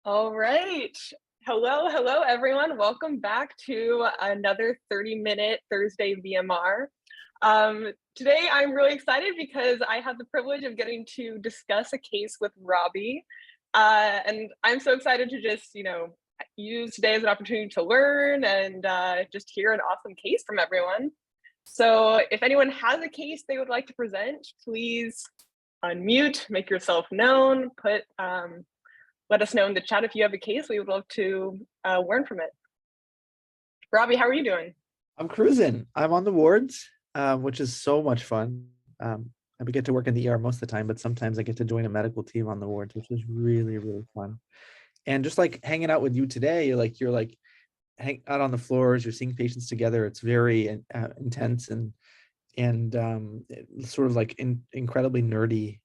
All right. Hello, everyone. Welcome back to another 30-minute Thursday VMR. Today, I'm really excited because I have the privilege of getting to discuss a case with Robbie. And I'm so excited to just, use today as an opportunity to learn and just hear an awesome case from everyone. So if anyone has a case they would like to present, please unmute, make yourself known, let us know in the chat if you have a case. We would love to learn from it. Robbie, how are you doing? I'm cruising. I'm on the wards, which is so much fun. I get to work in the ER most of the time, but sometimes I get to join a medical team on the wards, which is really, really fun. And just like hanging out with you today, you're hang out on the floors, you're seeing patients together. It's very intense and sort of incredibly nerdy.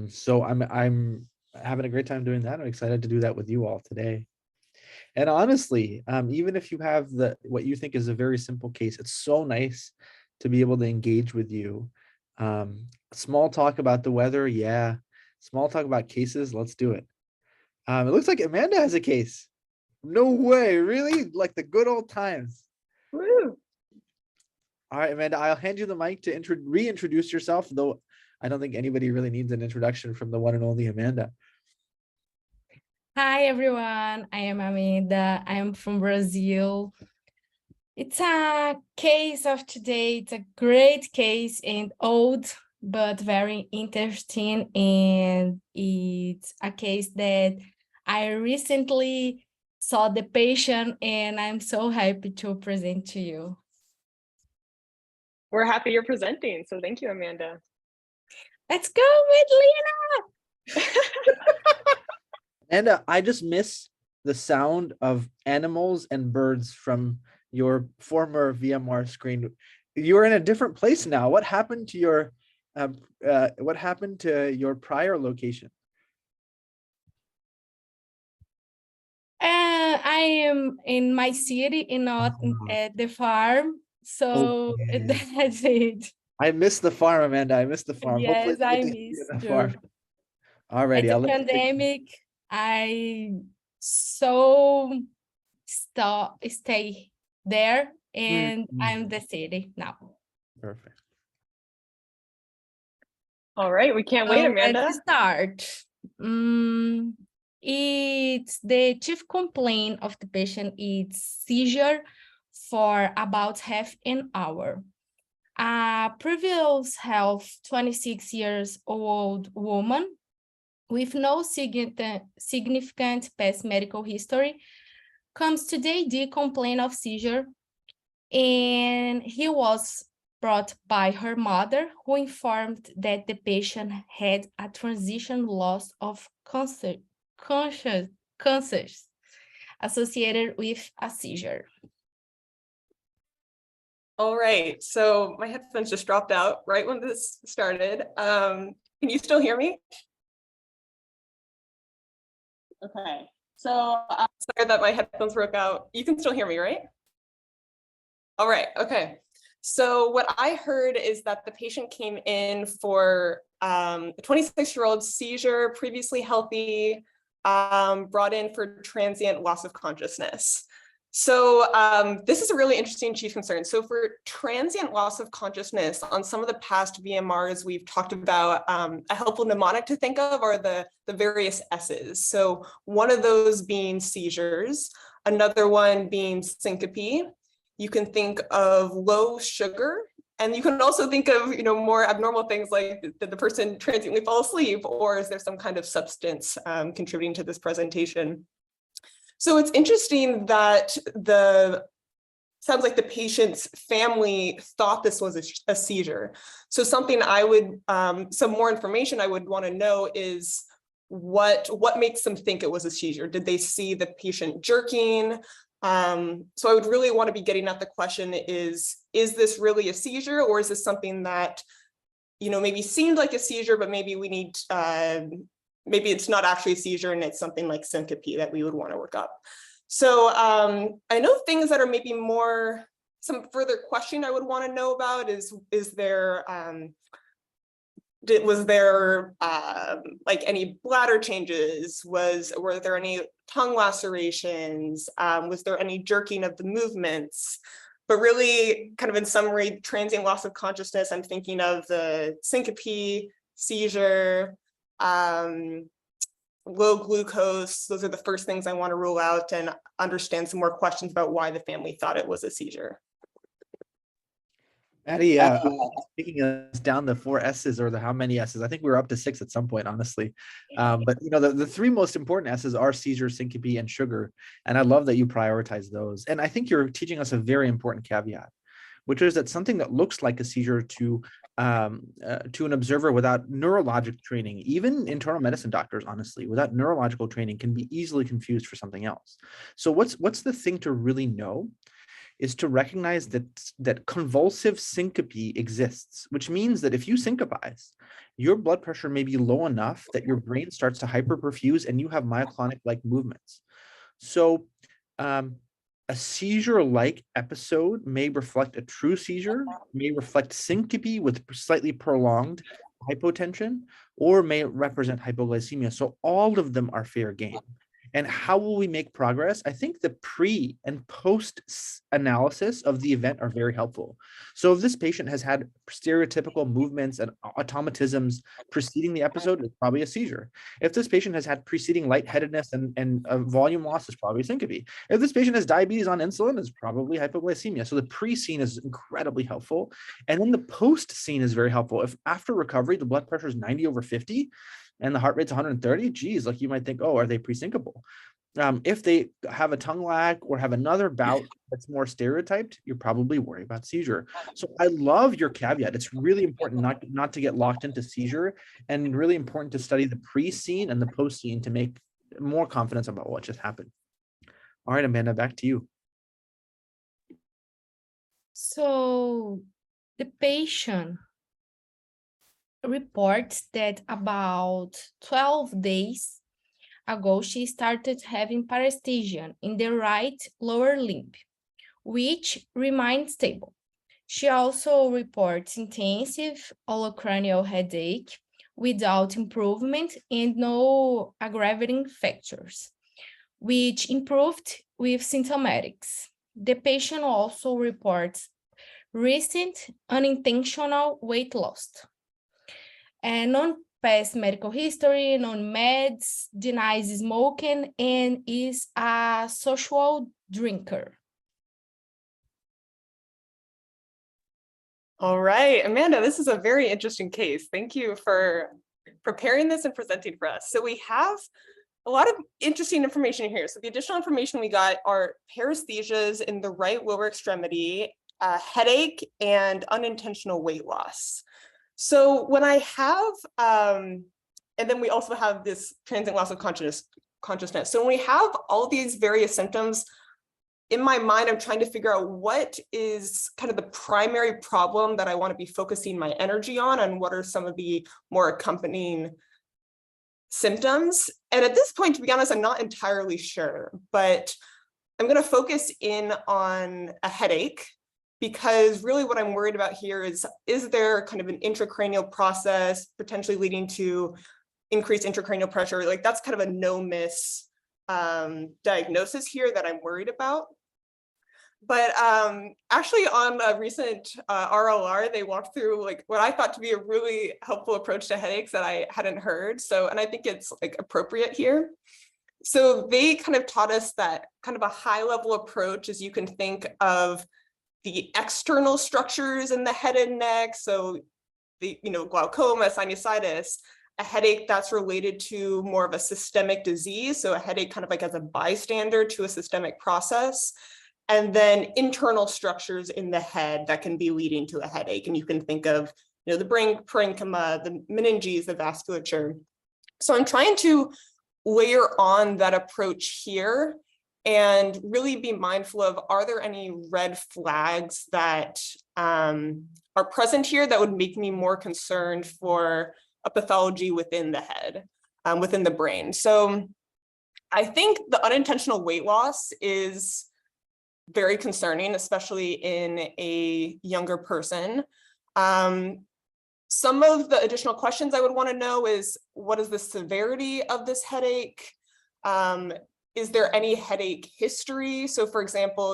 So I'm having a great time doing that. I'm excited to do that with you all today. And honestly, even if you have what you think is a very simple case, it's so nice to be able to engage with you. Small talk about the weather, yeah. Small talk about cases, let's do it. It looks like Amanda has a case. No way, really? Like the good old times. Woo. All right, Amanda, I'll hand you the mic to reintroduce yourself, though I don't think anybody really needs an introduction from the one and only Amanda. Hi, everyone. I am Amanda. I am from Brazil. It's a case of today. It's a great case and old, but very interesting. And it's a case that I recently saw the patient, and I'm so happy to present to you. We're happy you're presenting. So thank you, Amanda. Let's go with Lena. And I just miss the sound of animals and birds from your former VMR screen. You're in a different place now. What happened to your prior location? I am in my city and not at the farm. So that's it. I miss the farm, Amanda. I miss the farm. Yes, Hopefully I miss the too. farm. Alrighty, At the pandemic, I stay there, and I'm the city now. Perfect. All right, we can't wait, Amanda. Let's start. It's the chief complaint of the patient is seizure for about half an hour. A previous health 26 years old woman with no significant past medical history comes today to complain of seizure, and he was brought by her mother, who informed that the patient had a transition loss of consciousness associated with a seizure. All right, so my headphones just dropped out right when this started. Can you still hear me? Okay, so I'm sorry that my headphones broke out. You can still hear me, right? All right, okay. So what I heard is that the patient came in for a 26-year-old seizure, previously healthy, brought in for transient loss of consciousness. So this is a really interesting chief concern. So for transient loss of consciousness, on some of the past VMRs, we've talked about a helpful mnemonic to think of are the various S's. So one of those being seizures, another one being syncope. You can think of low sugar, and you can also think of more abnormal things like did the person transiently fall asleep, or is there some kind of substance contributing to this presentation? So it's interesting that sounds like the patient's family thought this was a seizure. So something some more information I would want to know is what makes them think it was a seizure? Did they see the patient jerking? So I would really want to be getting at the question is this really a seizure, or is this something that, maybe seemed like a seizure, but maybe we need, maybe it's not actually a seizure and it's something like syncope that we would want to work up. So I know things that are maybe some further question I would want to know about is there was there like any bladder changes? Were there any tongue lacerations? Was there any jerking of the movements? But really, kind of in summary, transient loss of consciousness, I'm thinking of the syncope, seizure, low glucose. Those are the first things I want to rule out and understand some more questions about why the family thought it was a seizure. Maddie, taking us down the 4 S's or the how many S's. I think we were up to 6 at some point, honestly. But you know, the 3 most important S's are seizure, syncope, and sugar. And I love that you prioritize those. And I think you're teaching us a very important caveat, which is that something that looks like a seizure to an observer without neurologic training, even internal medicine doctors, honestly, without neurological training, can be easily confused for something else. So what's the thing to really know is to recognize that convulsive syncope exists, which means that if you syncopize, your blood pressure may be low enough that your brain starts to hyperperfuse and you have myoclonic-like movements. So a seizure-like episode may reflect a true seizure, may reflect syncope with slightly prolonged hypotension, or may represent hypoglycemia. So all of them are fair game. And how will we make progress? I think the pre and post analysis of the event are very helpful. So if this patient has had stereotypical movements and automatisms preceding the episode, it's probably a seizure. If this patient has had preceding lightheadedness and volume loss, it's probably syncope. If this patient has diabetes on insulin, it's probably hypoglycemia. So the pre-scene is incredibly helpful. And then the post-scene is very helpful. If after recovery, the blood pressure is 90/50, and the heart rate's 130, geez, like you might think, oh, are they pre-syncopal? If they have a tongue lag or have another bout that's more stereotyped, you're probably worried about seizure. So I love your caveat. It's really important not to get locked into seizure, and really important to study the pre-scene and the post-scene to make more confidence about what just happened. All right, Amanda, back to you. So the patient reports that about 12 days ago, she started having paresthesia in the right lower limb, which remained stable. She also reports intensive olecranial headache without improvement and no aggravating factors, which improved with symptomatics. The patient also reports recent unintentional weight loss and non-past medical history, non-meds, denies smoking, and is a social drinker. All right, Amanda, this is a very interesting case. Thank you for preparing this and presenting for us. So we have a lot of interesting information here. So the additional information we got are paresthesias in the right lower extremity, headache, and unintentional weight loss. So when I have, and then we also have this transient loss of consciousness. So when we have all these various symptoms, in my mind, I'm trying to figure out what is kind of the primary problem that I want to be focusing my energy on, and what are some of the more accompanying symptoms. And at this point, to be honest, I'm not entirely sure, but I'm going to focus in on a headache, because really what I'm worried about here is there kind of an intracranial process potentially leading to increased intracranial pressure? Like that's kind of a no-miss diagnosis here that I'm worried about. But actually on a recent RLR, they walked through like what I thought to be a really helpful approach to headaches that I hadn't heard. So, and I think it's like appropriate here. So they kind of taught us that kind of a high level approach is you can think of the external structures in the head and neck. So the, glaucoma, sinusitis, a headache that's related to more of a systemic disease. So a headache kind of like as a bystander to a systemic process. And then internal structures in the head that can be leading to a headache. And you can think of, the brain parenchyma, the meninges, the vasculature. So I'm trying to layer on that approach here and really be mindful of, are there any red flags that are present here that would make me more concerned for a pathology within the head, within the brain? So I think the unintentional weight loss is very concerning, especially in a younger person. Some of the additional questions I would want to know is, what is the severity of this headache? Is there any headache history? So for example,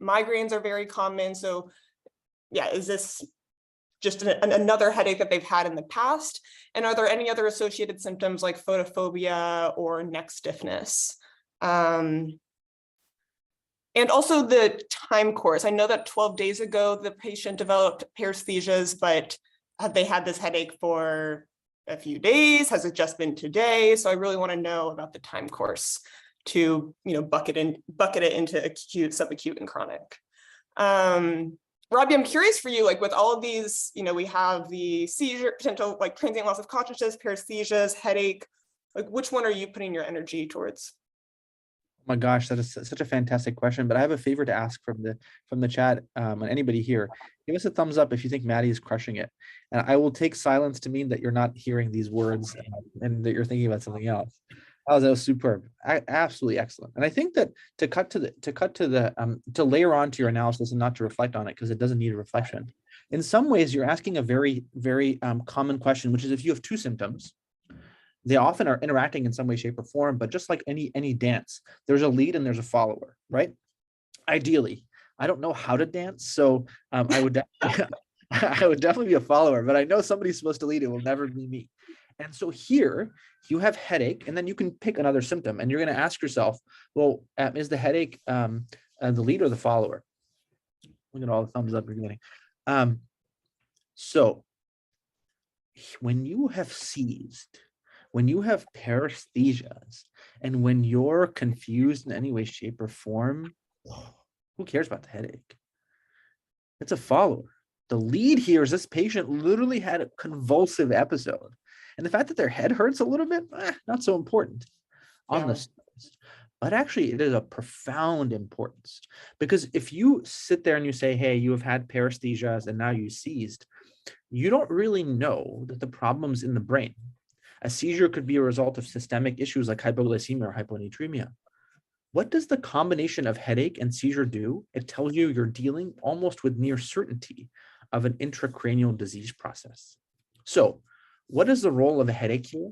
migraines are very common. So yeah, is this just another headache that they've had in the past? And are there any other associated symptoms like photophobia or neck stiffness? And also the time course. I know that 12 days ago, the patient developed paresthesias, but have they had this headache for a few days? Has it just been today? So I really want to know about the time course to, bucket it into acute, subacute, and chronic. Robbie, I'm curious for you, like with all of these, we have the seizure, potential like transient loss of consciousness, paresthesias, headache, like which one are you putting your energy towards? Oh my gosh, that is such a fantastic question, but I have a favor to ask from the chat, and anybody here. Give us a thumbs up if you think Maddie is crushing it. And I will take silence to mean that you're not hearing these words and that you're thinking about something else. Oh, that was superb. Absolutely excellent. And I think that to layer onto your analysis and not to reflect on it, because it doesn't need a reflection. In some ways, you're asking a very, very common question, which is if you have two symptoms, they often are interacting in some way, shape, or form, but just like any dance, there's a lead and there's a follower, right? Ideally, I don't know how to dance, so I would I would definitely be a follower, but I know somebody's supposed to lead. It will never be me. And so here you have headache, and then you can pick another symptom, and you're going to ask yourself, well, is the headache the lead or the follower? Look at all the thumbs up you're getting. So when you have seized, when you have paresthesias, and when you're confused in any way, shape, or form, who cares about the headache? It's a follower. The lead here is this patient literally had a convulsive episode. And the fact that their head hurts a little bit, not so important on the surface. But actually, it is a profound importance. Because if you sit there and you say, hey, you have had paresthesias and now you seized, you don't really know that the problem's in the brain. A seizure could be a result of systemic issues like hypoglycemia or hyponatremia. What does the combination of headache and seizure do? It tells you you're dealing almost with near certainty of an intracranial disease process. So, what is the role of a headache here?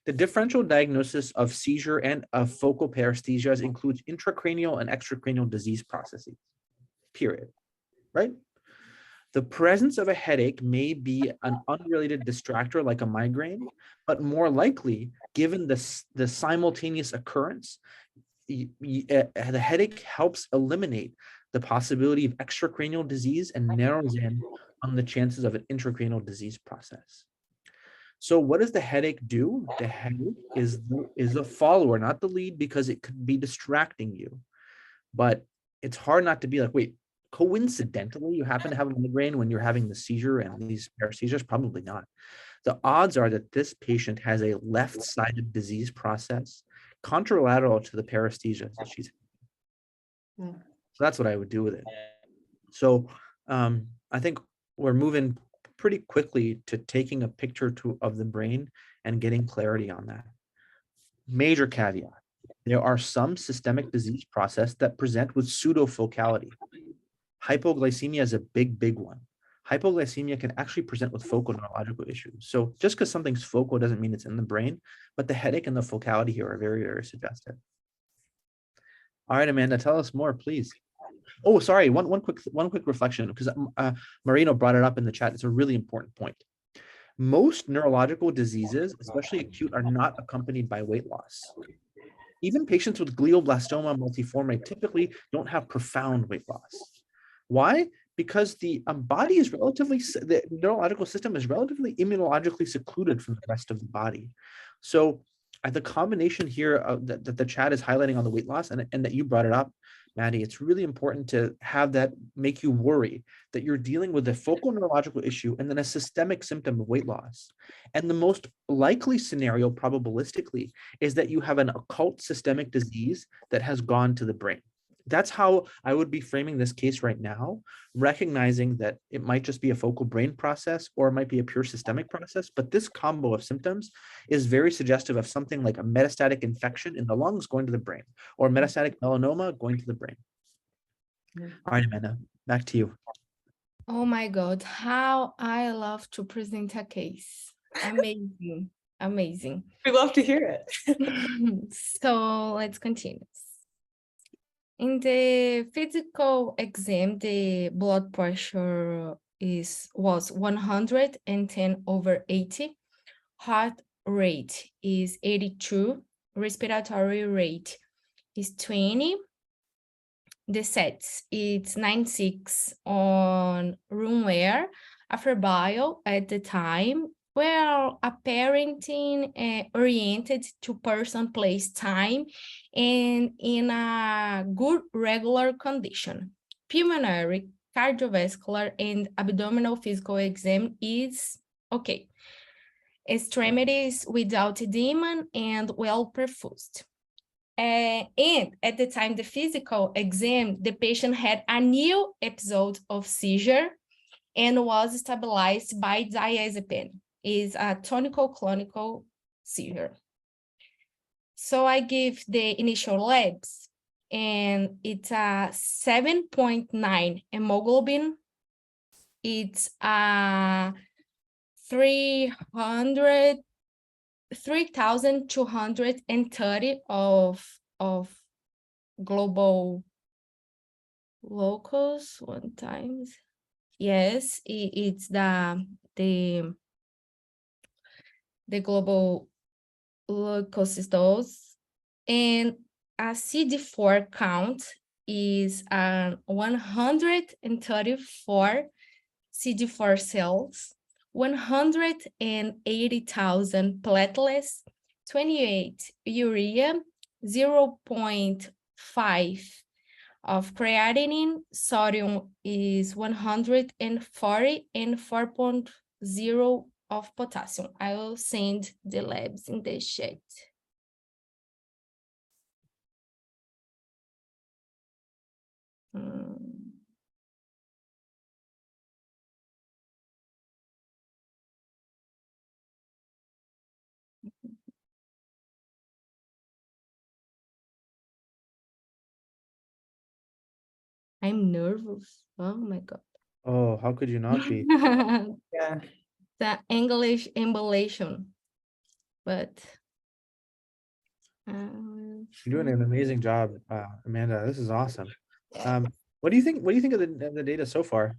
The differential diagnosis of seizure and of focal paresthesias includes intracranial and extracranial disease processes, period, right? The presence of a headache may be an unrelated distractor like a migraine, but more likely, given the simultaneous occurrence, the headache helps eliminate the possibility of extracranial disease and narrows in on the chances of an intracranial disease process. So what does the headache do? The headache is a follower, not the lead, because it could be distracting you. But it's hard not to be like, wait, coincidentally, you happen to have a migraine when you're having the seizure and these paresthesias? Probably not. The odds are that this patient has a left-sided disease process contralateral to the paresthesia that she's having. So that's what I would do with it. So I think we're moving pretty quickly to taking a picture of the brain and getting clarity on that. Major caveat. There are some systemic disease process that present with pseudofocality. Hypoglycemia is a big one. Hypoglycemia can actually present with focal neurological issues. So just because something's focal doesn't mean it's in the brain, but the headache and the focality here are very, very suggestive. All right, Amanda, tell us more, please. Oh, sorry, one quick reflection, because Marino brought it up in the chat. It's a really important point. Most neurological diseases, especially acute, are not accompanied by weight loss. Even patients with glioblastoma multiforme typically don't have profound weight loss. Why? Because the body is the neurological system is relatively immunologically secluded from the rest of the body. So the combination here that the chat is highlighting on the weight loss and that you brought it up, Maddie, it's really important to have that make you worry that you're dealing with a focal neurological issue and then a systemic symptom of weight loss. And the most likely scenario, probabilistically, is that you have an occult systemic disease that has gone to the brain. That's how I would be framing this case right now, recognizing that it might just be a focal brain process or it might be a pure systemic process. But this combo of symptoms is very suggestive of something like a metastatic infection in the lungs going to the brain, or metastatic melanoma going to the brain. All right, Amanda, back to you. Oh my God, how I love to present a case. Amazing, amazing. We love to hear it. So let's continue. In the physical exam, the blood pressure was 110/80. Heart rate is 82. Respiratory rate is 20. The sets, it's 96 on room wear. After bio at the time, well, parenting oriented to person, place, time, and in a good regular condition. Pulmonary, cardiovascular, and abdominal physical exam is okay. Extremities without edema and well perfused. And at the time the physical exam, the patient had a new episode of seizure and was stabilized by diazepam. Is a tonical-clonical seizure. So I give the initial labs, and it's a 7.9 hemoglobin. It's a 3,230 of global locals one times. Yes, it's the global leukocytes, and a CD4 count is 134 CD4 cells, 180,000 platelets, 28 urea, 0.5 of creatinine, sodium is 140, and 4.0 of potassium. I will send the labs in the chat. I'm nervous. Oh my God. Oh, how could you not be? Yeah. The English embellation, but You're doing an amazing job, Amanda. This is awesome. What do you think? What do you think of the data so far?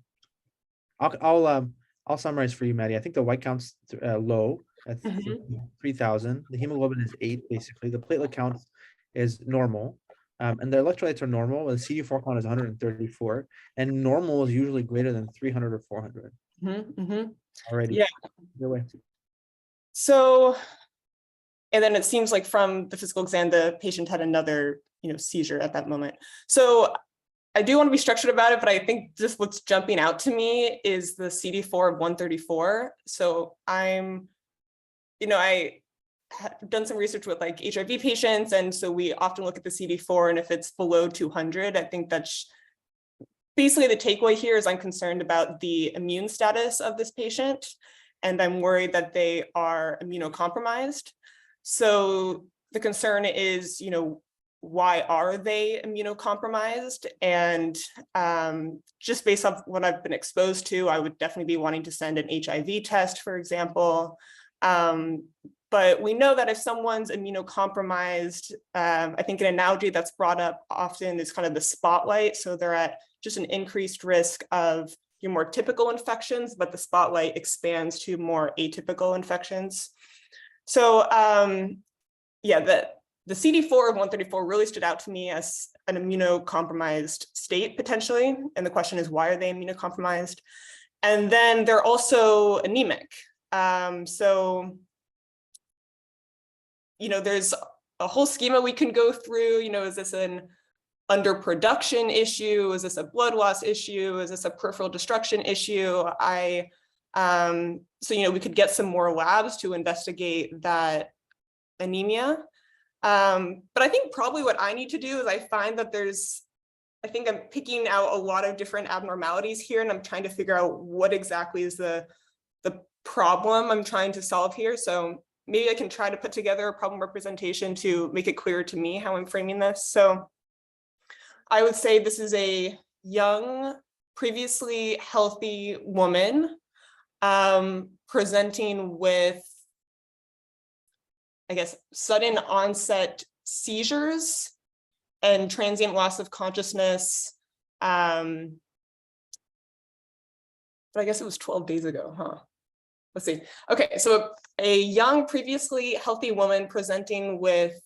I'll summarize for you, Maddie. I think the white count's low at 3,000. The hemoglobin is 8, basically. The platelet count is normal, and the electrolytes are normal. The CD4 count is 134, and normal is usually greater than 300 or 400. Already. Yeah. Your way. So, and then it seems like from the physical exam, the patient had another, seizure at that moment. So I do want to be structured about it, but I think just what's jumping out to me is the CD4 of 134. So I have done some research with like HIV patients. And so we often look at the CD4, and if it's below 200, I think that's basically the takeaway here is I'm concerned about the immune status of this patient, and I'm worried that they are immunocompromised. So the concern is, why are they immunocompromised? And just based off what I've been exposed to, I would definitely be wanting to send an HIV test, for example. But we know that if someone's immunocompromised, I think an analogy that's brought up often is kind of the spotlight. So they're at just an increased risk of your more typical infections, but the spotlight expands to more atypical infections. So yeah, the CD4 of 134 really stood out to me as an immunocompromised state potentially. And the question is, why are they immunocompromised? And then they're also anemic. So, there's a whole schema we can go through. Is this an underproduction issue? Is this a blood loss issue? Is this a peripheral destruction issue? So, we could get some more labs to investigate that anemia. But I think probably what I need to do is I find that I think I'm picking out a lot of different abnormalities here, and I'm trying to figure out what exactly is the problem I'm trying to solve here. So maybe I can try to put together a problem representation to make it clearer to me how I'm framing this. So I would say this is a young previously healthy woman presenting with, I guess, sudden onset seizures and transient loss of consciousness. But I guess it was 12 days ago, huh? Let's see. Okay, so a young, previously healthy woman presenting with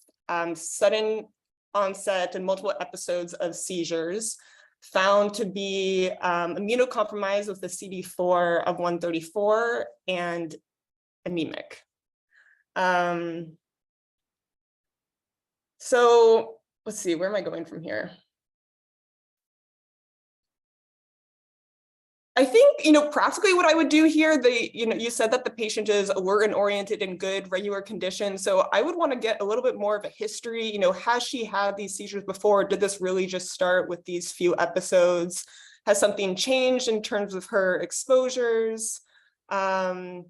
sudden onset and multiple episodes of seizures, found to be immunocompromised with the CD4 of 134 and anemic. So let's see, where am I going from here? I think, practically what I would do here, you said that the patient is alert and oriented in good regular condition. So I would want to get a little bit more of a history. Has she had these seizures before? Did this really just start with these few episodes? Has something changed in terms of her exposures? You'd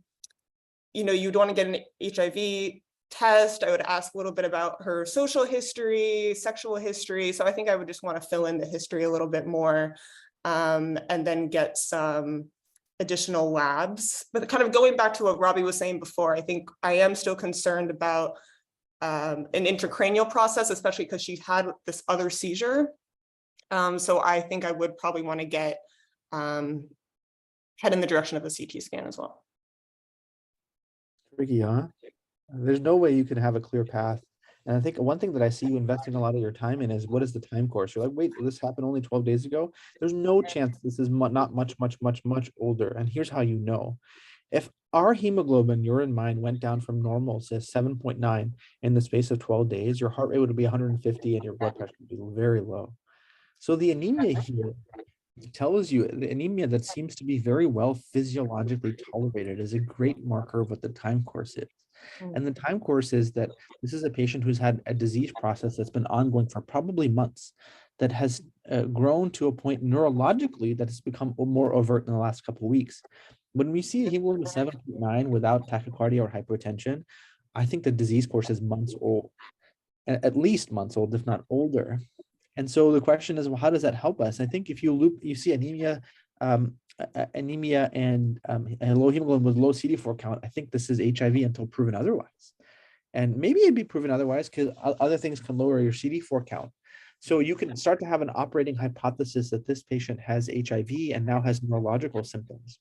want to get an HIV test. I would ask a little bit about her social history, sexual history. So I think I would just want to fill in the history a little bit more. And then get some additional labs. But kind of going back to what Robbie was saying before, I think I am still concerned about an intracranial process, especially because she had this other seizure. So I think I would probably want to head in the direction of a CT scan as well. Tricky, huh? There's no way you can have a clear path. And I think one thing that I see you investing a lot of your time in is, what is the time course? You're like, wait, this happened only 12 days ago. There's no chance this is not much older. And here's how you know. If our hemoglobin, urine mine, went down from normal to 7.9 in the space of 12 days, your heart rate would be 150 and your blood pressure would be very low. So the anemia here tells you, the anemia that seems to be very well physiologically tolerated is a great marker of what the time course is. And the time course is that this is a patient who's had a disease process that's been ongoing for probably months, that has grown to a point neurologically that has become more overt in the last couple of weeks. When we see a hemoglobin of 7.9 without tachycardia or hypertension, I think the disease course is months old, at least months old, if not older. And so the question is, well, how does that help us? I think if you see anemia, anemia and low hemoglobin with low CD4 count, I think this is HIV until proven otherwise. And maybe it'd be proven otherwise because other things can lower your CD4 count. So you can start to have an operating hypothesis that this patient has HIV and now has neurological symptoms.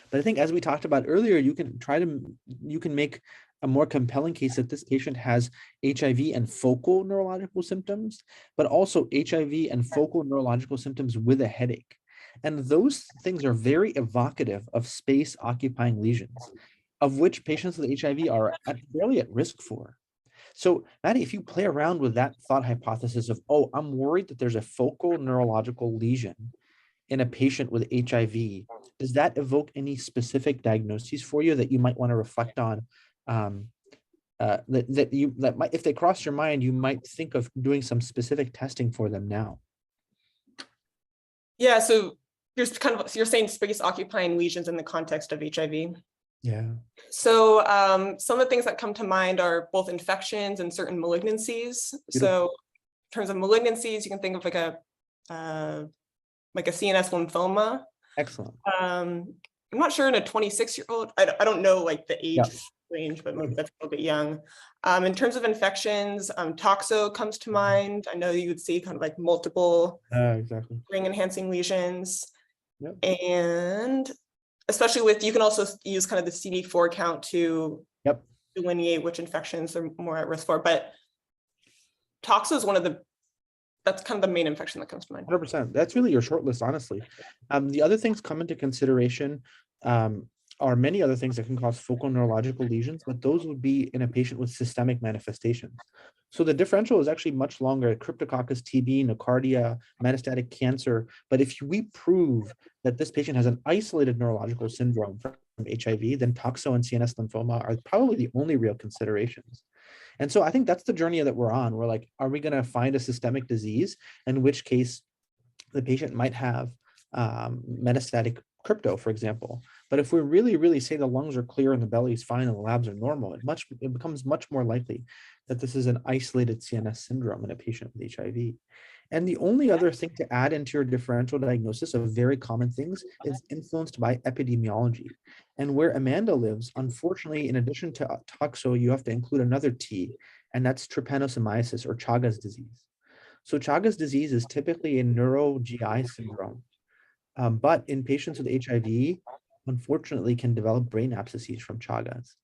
But I think, as we talked about earlier, you can make a more compelling case that this patient has HIV and focal neurological symptoms, but also HIV and focal neurological symptoms with a headache. And those things are very evocative of space occupying lesions, of which patients with HIV are fairly at risk for. So, Maddie, if you play around with that thought hypothesis of, oh, I'm worried that there's a focal neurological lesion in a patient with HIV, does that evoke any specific diagnoses for you that you might want to reflect on? If they cross your mind, you might think of doing some specific testing for them now. Yeah, so you're saying space occupying lesions in the context of HIV. Yeah. So some of the things that come to mind are both infections and certain malignancies. Beautiful. So in terms of malignancies, you can think of like a CNS lymphoma. Excellent. I'm not sure in a 26-year-old, I don't know like the age range, but maybe that's a little bit young. In terms of infections, toxo comes to mind. I know you would see kind of like multiple ring enhancing lesions. Yep. And especially you can also use kind of the CD4 count to delineate which infections they're more at risk for. But toxo is that's kind of the main infection that comes to mind. 100%. That's really your short list, honestly. The other things come into consideration are many other things that can cause focal neurological lesions, but those would be in a patient with systemic manifestations. So the differential is actually much longer: Cryptococcus, TB, nocardia, metastatic cancer. But if we prove that this patient has an isolated neurological syndrome from HIV, then toxo and CNS lymphoma are probably the only real considerations. And so I think that's the journey that we're on. We're like, are we going to find a systemic disease, in which case the patient might have metastatic crypto, for example. But if we really say the lungs are clear and the belly is fine and the labs are normal, it becomes much more likely that this is an isolated CNS syndrome in a patient with HIV. And the only other thing to add into your differential diagnosis of very common things is influenced by epidemiology. And where Amanda lives, unfortunately, in addition to toxo, you have to include another T, and that's trypanosomiasis or Chagas disease. So Chagas disease is typically a neuro-GI syndrome, but in patients with HIV, unfortunately, can develop brain abscesses from Chagas.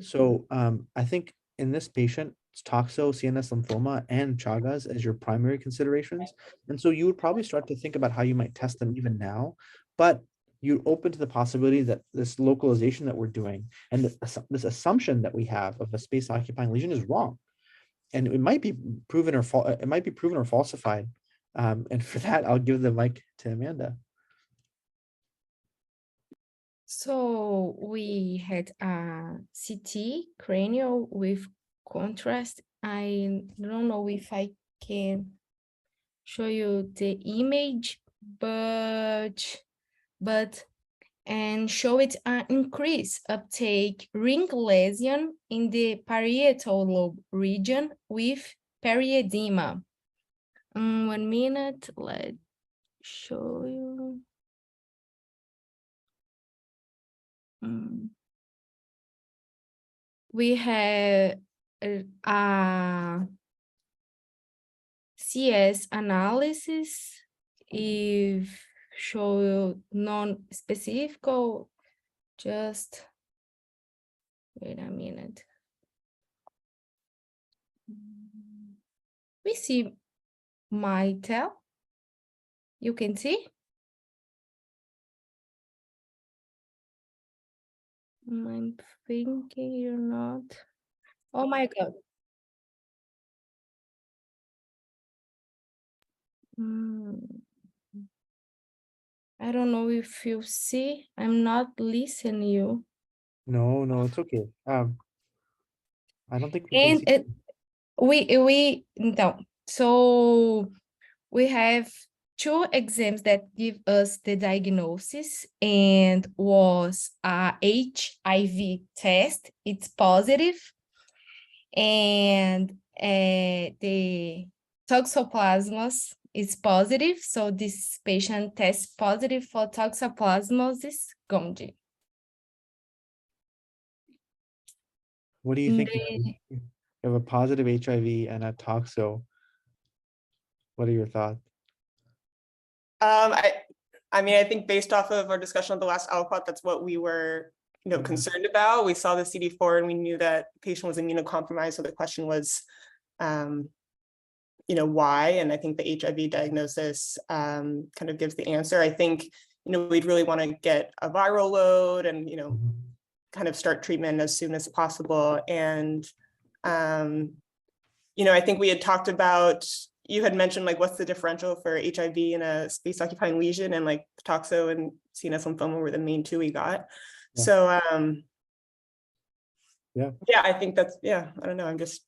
So I think in this patient, it's toxo, CNS lymphoma, and Chagas as your primary considerations. And so you would probably start to think about how you might test them even now, but you're open to the possibility that this localization that we're doing and this assumption that we have of a space occupying lesion is wrong. And it might be proven or falsified. And for that, I'll give the mic to Amanda. So we had a CT cranial with contrast. I don't know if I can show you the image, but and show it an increase uptake ring lesion in the parietal lobe region with periedema. 1 minute, let's show you. We have a CS analysis if show non-specific, just wait a minute. We see my tel. You can see. I'm thinking you're not. Oh my God. I don't know if you see. I'm not listening you. No, it's okay. I don't think we can And see. we no. So we have 2 exams that give us the diagnosis, and was a HIV test. It's positive, and the toxoplasmas is positive. So this patient tests positive for toxoplasmosis gondii. What do you think? You have a positive HIV and a toxo. What are your thoughts? I mean, I think based off of our discussion of the last aliquot, that's what we were, concerned about. We saw the CD4 and we knew that the patient was immunocompromised. So the question was, why? And I think the HIV diagnosis kind of gives the answer. I think, we'd really want to get a viral load and, kind of start treatment as soon as possible. And, I think we had talked about, you had mentioned like, what's the differential for HIV in a space occupying lesion, and like toxo and CNS lymphoma were the main 2 we got. Yeah. So, yeah, I think that's, I don't know. I'm just,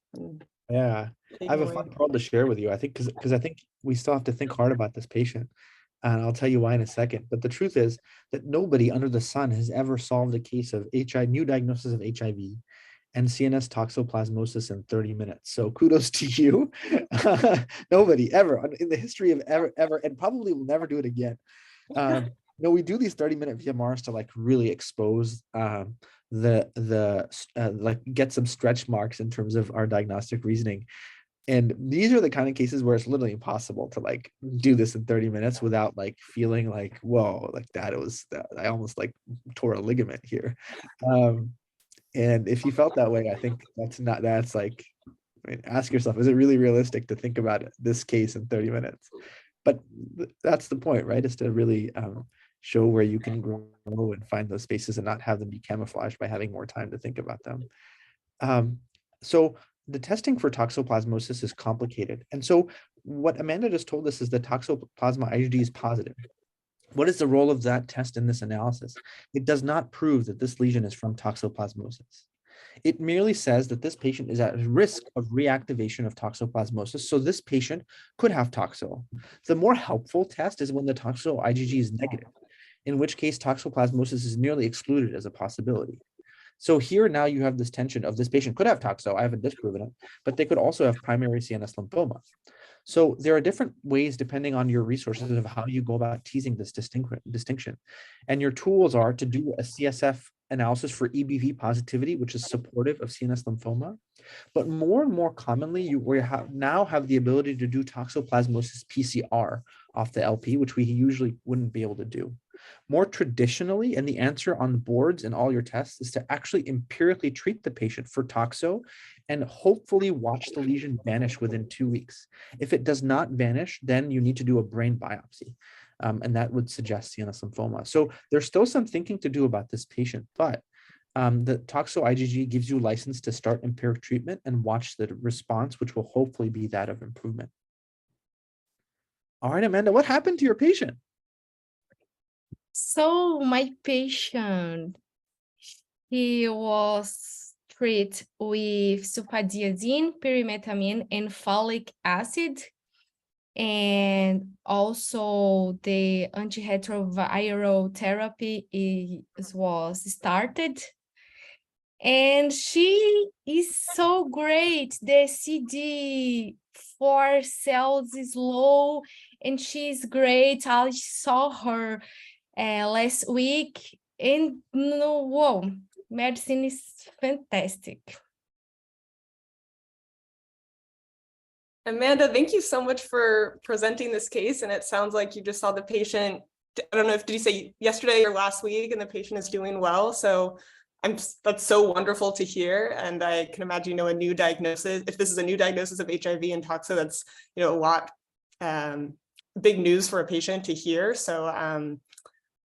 yeah. I have a fun problem to share with you. I think because I think we still have to think hard about this patient. And I'll tell you why in a second. But the truth is that nobody under the sun has ever solved a case of new diagnosis of HIV and CNS toxoplasmosis in 30 minutes. So kudos to you. Nobody ever in the history of ever, and probably will never do it again. We do these 30-minute VMRs to like really expose like get some stretch marks in terms of our diagnostic reasoning. And these are the kind of cases where it's literally impossible to like do this in 30 minutes without like feeling like, whoa, like I almost like tore a ligament here. And if you felt that way, I think that's like, ask yourself, is it really realistic to think about this case in 30 minutes? But that's the point, right? Is to really show where you can grow and find those spaces and not have them be camouflaged by having more time to think about them. So the testing for toxoplasmosis is complicated. And so what Amanda just told us is that toxoplasma IgG is positive. What is the role of that test in this analysis? It does not prove that this lesion is from toxoplasmosis. It merely says that this patient is at risk of reactivation of toxoplasmosis, so this patient could have toxo. The more helpful test is when the toxo IgG is negative, in which case toxoplasmosis is nearly excluded as a possibility. So here now you have this tension of this patient could have toxo, I haven't disproven it, but they could also have primary CNS lymphoma. So there are different ways, depending on your resources, of how you go about teasing this distinction. And your tools are to do a CSF analysis for EBV positivity, which is supportive of CNS lymphoma. But more and more commonly, we now have the ability to do toxoplasmosis PCR off the LP, which we usually wouldn't be able to do. More traditionally, and the answer on the boards in all your tests is to actually empirically treat the patient for toxo and hopefully watch the lesion vanish within 2 weeks. If it does not vanish, then you need to do a brain biopsy. And that would suggest CNS lymphoma. So there's still some thinking to do about this patient, but the toxo IgG gives you license to start empiric treatment and watch the response, which will hopefully be that of improvement. All right, Amanda, what happened to your patient? So my patient, he was treated with sulfadiazine, pyrimethamine, and folic acid. And also the antiretroviral therapy was started. And she is so great. The CD4 cells is low, and she's great. I saw her last week, and no, whoa, medicine is fantastic. Amanda, thank you so much for presenting this case. And it sounds like you just saw the patient, I don't know if, did you say yesterday or last week, and the patient is doing well. So that's so wonderful to hear. And I can imagine, a new diagnosis, if this is a new diagnosis of HIV and toxo, that's, a lot, big news for a patient to hear. So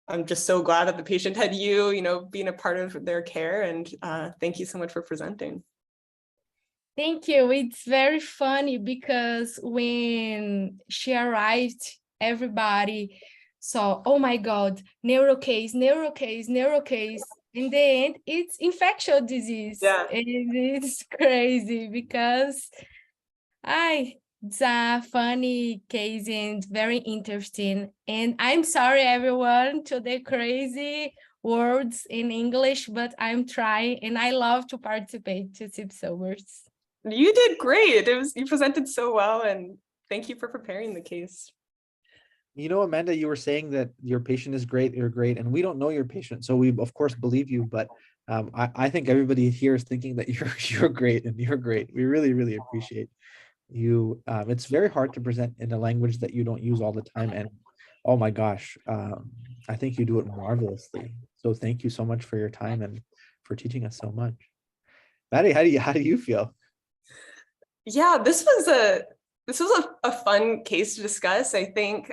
I'm just so glad that the patient had you, being a part of their care. And thank you so much for presenting. Thank you. It's very funny because when she arrived, everybody saw, oh my God, neuro case. In the end, it's infectious disease. Yeah. And it's crazy because it's a funny case and very interesting. And I'm sorry, everyone, to the crazy words in English, but I'm trying, and I love to participate to SIP-Sobers. You did great. You presented so well, and thank you for preparing the case. Amanda, you were saying that your patient is great, you're great, and we don't know your patient, so we of course believe you, but I think everybody here is thinking that you're great and you're great. We really, really appreciate you. It's very hard to present in a language that you don't use all the time, and oh my gosh, I think you do it marvelously. So thank you so much for your time and for teaching us so much. Maddie, how do you feel? Yeah, this was a fun case to discuss. I think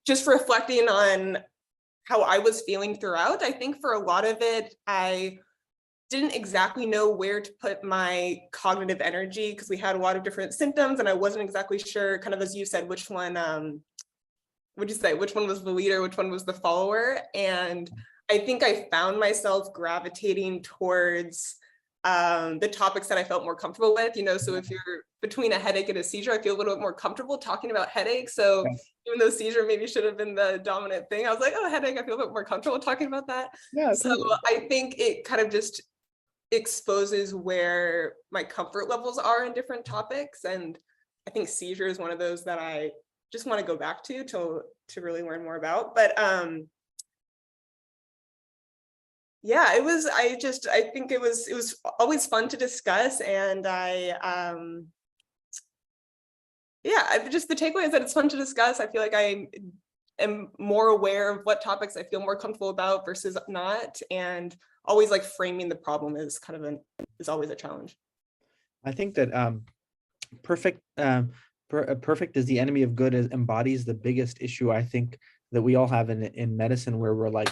just reflecting on how I was feeling throughout, I think for a lot of it, I didn't exactly know where to put my cognitive energy because we had a lot of different symptoms and I wasn't exactly sure, kind of as you said, which one, would you say, which one was the leader, which one was the follower? And I think I found myself gravitating towards the topics that I felt more comfortable with, so if you're between a headache and a seizure, I feel a little bit more comfortable talking about headache. So even though seizure maybe should have been the dominant thing, I was like, oh, headache, I feel a bit more comfortable talking about that. Yeah, so totally. I think it kind of just exposes where my comfort levels are in different topics. And I think seizure is one of those that I just want to go back to really learn more about. But yeah, I think it was always fun to discuss. And just the takeaway is that it's fun to discuss. I feel like I am more aware of what topics I feel more comfortable about versus not. And always like framing the problem is is always a challenge. I think that perfect is the enemy of good embodies the biggest issue I think that we all have in medicine, where we're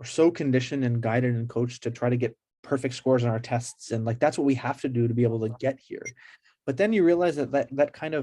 so conditioned and guided and coached to try to get perfect scores on our tests, and that's what we have to do to be able to get here. But then you realize that kind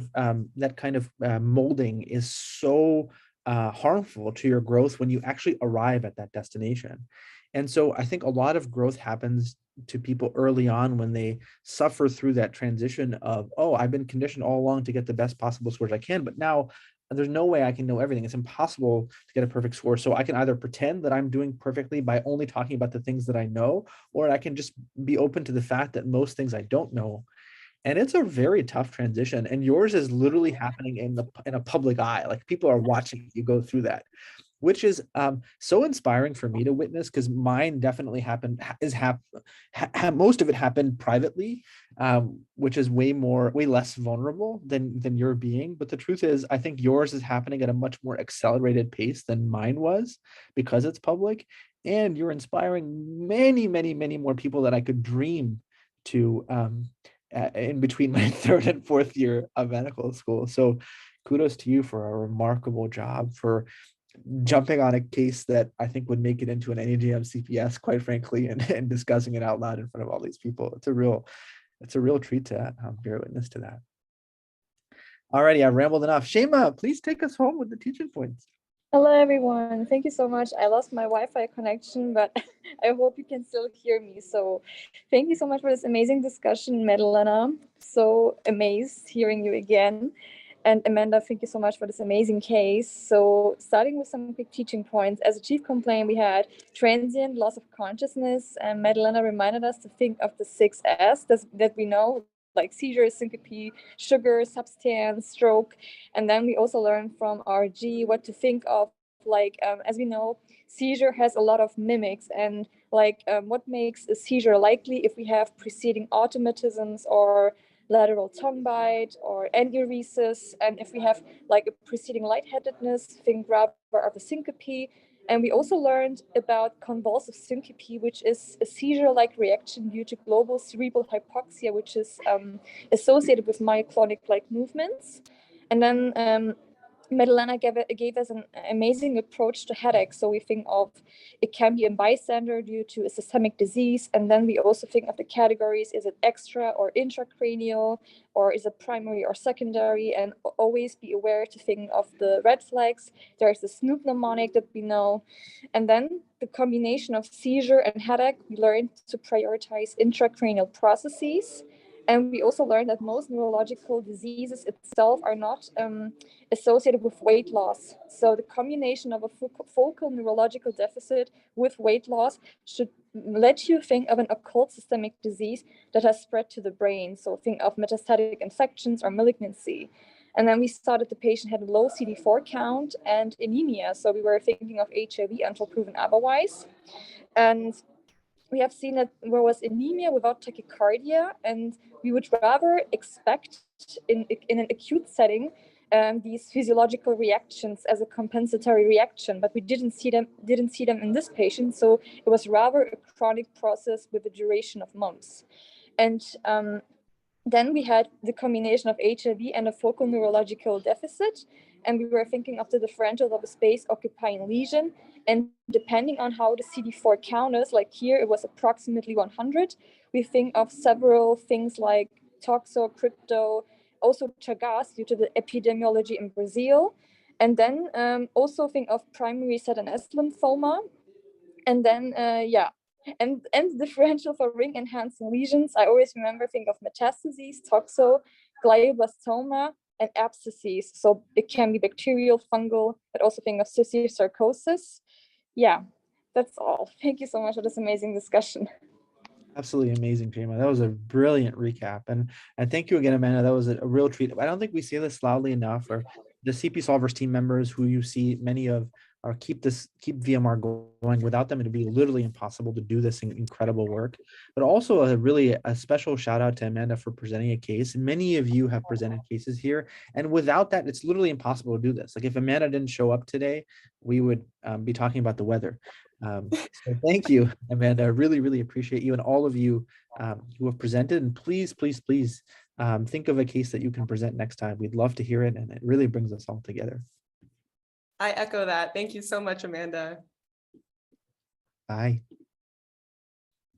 of molding is so harmful to your growth when you actually arrive at that destination. And so I think a lot of growth happens to people early on when they suffer through that transition of, oh, I've been conditioned all along to get the best possible scores I can, but now there's no way I can know everything. It's impossible to get a perfect score. So I can either pretend that I'm doing perfectly by only talking about the things that I know, or I can just be open to the fact that most things I don't know. And it's a very tough transition. And yours is literally happening in a public eye. Like people are watching you go through that, which is so inspiring for me to witness, because mine definitely happened most of it happened privately, which is way less vulnerable than your being. But the truth is, I think yours is happening at a much more accelerated pace than mine was, because it's public, and you're inspiring many, many, many more people that I could dream to in between my third and fourth year of medical school. So kudos to you for a remarkable job, for jumping on a case that I think would make it into an NEJM CPS, quite frankly, and discussing it out loud in front of all these people. It's a real treat to bear witness to that. Alrighty, I've rambled enough. Shema, please take us home with the teaching points. Hello, everyone. Thank you so much. I lost my Wi-Fi connection, but I hope you can still hear me. So thank you so much for this amazing discussion, Madalena. So amazed hearing you again. And Amanda, thank you so much for this amazing case. So starting with some quick teaching points, as a chief complaint, we had transient loss of consciousness, and Madalena reminded us to think of the 6S that we know, like seizure, syncope, sugar, substance, stroke. And then we also learned from RG what to think of, like, as we know, seizure has a lot of mimics, and like what makes a seizure likely if we have preceding automatisms or lateral tongue bite or enuresis, and if we have like a preceding lightheadedness, think rather of a syncope. And we also learned about convulsive syncope, which is a seizure-like reaction due to global cerebral hypoxia, which is associated with myoclonic-like movements. And then Madalena gave us an amazing approach to headache. So we think of it can be a bystander due to a systemic disease. And then we also think of the categories, is it extra or intracranial, or is it primary or secondary? And always be aware to think of the red flags. There's the Snoop mnemonic that we know. And then the combination of seizure and headache, we learned to prioritize intracranial processes. And we also learned that most neurological diseases itself are not associated with weight loss. So the combination of a focal neurological deficit with weight loss should let you think of an occult systemic disease that has spread to the brain. So think of metastatic infections or malignancy. And then we saw that the patient had a low CD4 count and anemia. So we were thinking of HIV until proven otherwise. And we have seen that there was anemia without tachycardia, and we would rather expect in an acute setting these physiological reactions as a compensatory reaction, but we didn't see them in this patient. So it was rather a chronic process with a duration of months. And then we had the combination of HIV and a focal neurological deficit, and we were thinking of the differentials of a space occupying lesion. And depending on how the CD4 count is, like here it was approximately 100, we think of several things like toxo, crypto, also Chagas due to the epidemiology in Brazil. And then also think of primary ZNS lymphoma. And then, and differential for ring enhancing lesions. I always remember think of metastases, toxo, glioblastoma, and abscesses. So it can be bacterial, fungal, but also think of cysticercosis. Yeah, that's all. Thank you so much for this amazing discussion. Absolutely amazing, Shema. That was a brilliant recap. And thank you again, Amanda. That was a real treat. I don't think we say this loudly enough, or the CP Solvers team members who you see many of are keep VMR going. Without them, it'd be literally impossible to do this incredible work. But also a special shout out to Amanda for presenting a case. Many of you have presented cases here, and without that, it's literally impossible to do this. Like if Amanda didn't show up today, we would be talking about the weather. So thank you, Amanda. I really, really appreciate you and all of you who have presented. And please, please, please think of a case that you can present next time. We'd love to hear it, and it really brings us all together. I echo that. Thank you so much, Amanda. Bye.